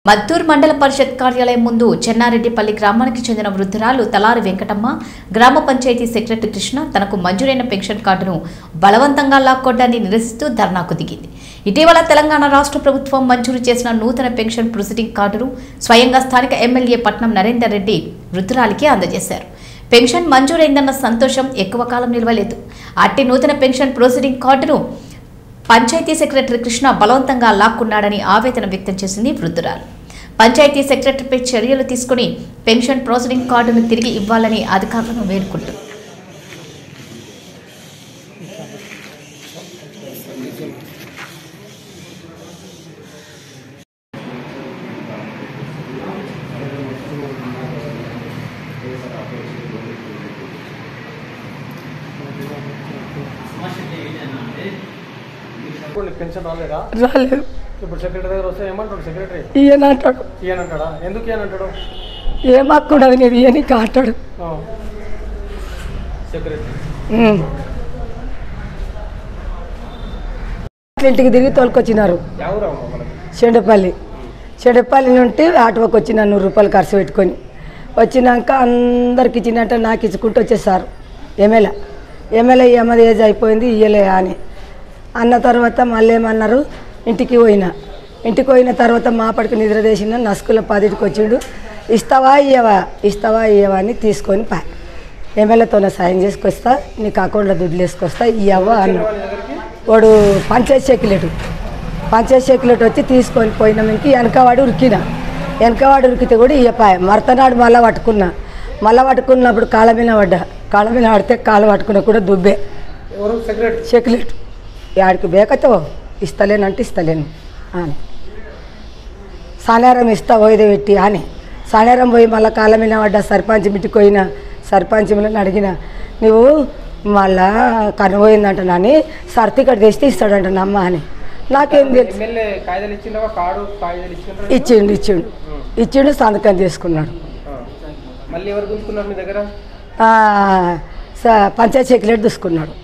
మద్దూర్ మండల పరిషత్ కార్యాలయం ముందు చెన్నారెడ్డిపల్లి గ్రామానికి చెందిన వృద్ధురాలు తలారి వెంకటమ్మ గ్రామ పంచాయతీ సెక్రటరీ కృష్ణ తనకు మంజూరైన పెన్షన్ కార్డును బలవంతంగా లాక్కోవడాన్ని నిరసిస్తూ ధర్నాకు దిగింది. ఇటీవల తెలంగాణ రాష్ట్ర ప్రభుత్వం మంజూరు చేసిన నూతన పెన్షన్ ప్రొసీడింగ్ కార్డును స్వయంగా స్థానిక ఎమ్మెల్యే పట్నం నరేందర్ రెడ్డి వృద్ధురాలికి అందజేశారు. పెన్షన్ మంజూరైందన్న సంతోషం ఎక్కువ కాలం నిలవలేదు. అట్టి నూతన పెన్షన్ ప్రొసీడింగ్ కార్డును పంచాయతీ సెక్రటరీ కృష్ణ బలవంతంగా లాక్కున్నాడని ఆవేదన వ్యక్తం చేసింది వృద్ధురాలు. పంచాయతీ సెక్రటరీపై చర్యలు తీసుకుని పెన్షన్ ప్రొసీడింగ్ కార్డును తిరిగి ఇవ్వాలని అధికారులను వేడుకుంటారు. రాలేదు. ఇప్పుడు సెక్రటరీ దగ్గర వస్తే ఏమంటాడు సెక్రటరీ? ఈయనంటాడు. ఈయనంటాడా? ఎందుకు ఈయనంటాడు? ఏం హక్కు నేను ఈయనకి అంటాడు సెక్రటరీ. ఇంటికి తిరిగి తోలుకొచ్చినారు. చెండపల్లి నుండి ఆటోకి వచ్చిన 100 రూపాయలు ఖర్చు పెట్టుకొని వచ్చినాక అందరికి ఇచ్చినట్ట నాకు ఇచ్చుకుంటూ వచ్చేసారు. ఎమ్మెల్యే ఏమది ఏజ్ అయిపోయింది ఇయ్యలే అని అన్న తర్వాత మళ్ళీ ఏమన్నారు, ఇంటికి పోయిన తర్వాత మా పడికి నిద్ర చేసిన నస్కుల 10కి వచ్చిండు. ఇస్తావా ఇయ్యవా అని తీసుకొని ఎమ్మెల్యేతోనే సాయం చేసుకొస్తా, నీకు అకౌంట్లో దుడ్లు వేసుకొస్తా ఇయ్యవా అన్న. వాడు పంచాయతీ సెక్యులేట్ వచ్చి తీసుకొని పోయినాం. ఇంక వెనకవాడు ఉరికితే కూడా ఇయ్యపాయ. మరతనాడు మళ్ళీ పట్టుకున్నప్పుడు కాళ్ళ మీద పడితే కాళ్ళు పట్టుకున్న కూడా దుబ్బే. సెక్యులేట్ ఆడికి బేకతో ఇస్తలేనంటే ఇస్తలేను అని సానేరం ఇస్తా పోయిదే పెట్టి అని సానేరం పోయి మళ్ళీ కాళ్ళ మీద పడ్డా. సర్పంచ్ ఇంటికి పోయిన సర్పంచ్ అడిగిన, నువ్వు మళ్ళా కనుపోయిందంట నాని సర్టిఫికెట్ తెస్తే ఇస్తాడంట నమ్మ అని. నాకేం తెలుసు. ఇచ్చిండు సంతకం చేసుకున్నాడు. పంచాయతీ సెక్రటరీ చూసుకున్నాడు.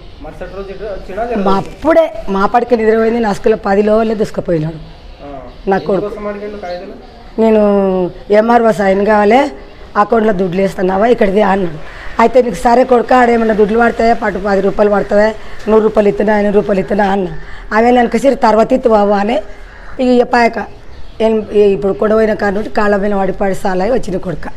అప్పుడే మా పడికి నిద్రపోయింది. నస్కుల 10లో దూసుకుపోయినాడు నా కొడుకు. నేను ఎంఆర్ఓ సైన్ కావాలి, అకౌంట్లో దుడ్లు వేస్తున్నావా ఇక్కడిది అన్నాడు. అయితే నీకు సరే కొడుకు ఆడేమన్నా దుడ్లు పడతాయా, పట్టు 10 రూపాయలు పడుతుందా, 100 రూపాయలు ఇస్తున్నా 5 రూపాయలు ఇస్తున్నా అన్న. ఆమె నన్ను సరే తర్వాత ఇత్తువావా అని ఇక పాయక ఇప్పుడు కొడవైన కారణం కాళ్ళ మీద పడి సాలాయి వచ్చిన కొడుక.